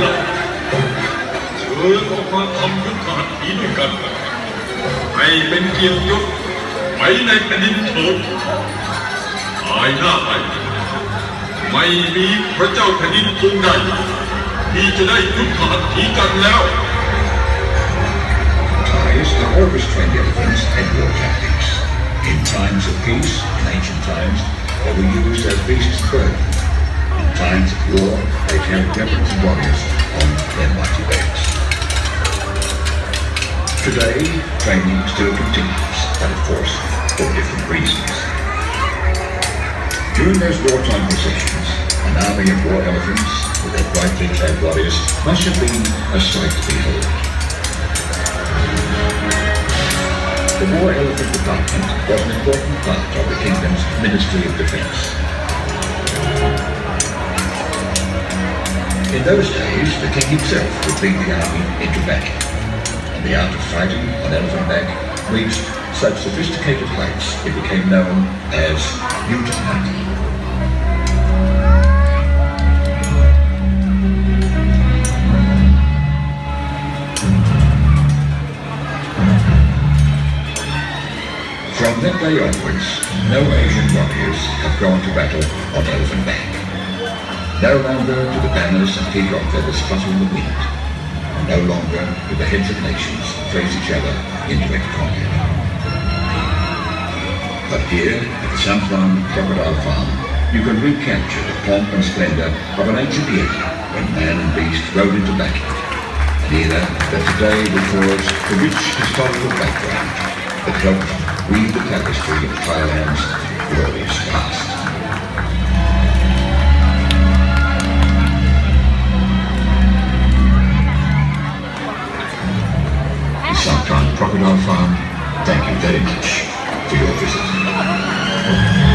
ล่ะเชิญออกมาทำยุทธหัตถีด้วยกันให้เป็นเกียรติยศไว้ในแผ่นดินเถิดภายหน้าไปไม่มีพระเจ้าแผ่นดินองค์ใดที่จะได้ยุทธหัตถีกันแล้ว Thais have always trained elephants in war tactics. In times of peace, in ancient times, they were used as beasts of burden. In times of war, they carried weapons and warriors on their mighty backs. Today, training still continues, but of course, for different reasons. During those wartime processions, an army of war elephants, with their brightly clad warriors, must have been a sight to behold. The War Elephant Department was an important part of the kingdom's Ministry of Defence. In those days, the king himself would lead the army into battle, and the art of fighting on elephant back reached such sophisticated heights it became known as mutiny. From that day onwards, no Asian warriors have gone to battle on elephant back. No longer do the banners and peacock feathers flutter in the wind. No longer do the heads of nations face each other in direct combat. But here, at the Samphran crocodile farm, you can recapture the pomp and splendour of an ancient era when man and beast rode into battle. An era that today records the rich historical background that helped weave the tapestry of Thailand's glorious past. The Samphran Crocodile Farm, thank you very much for your visit.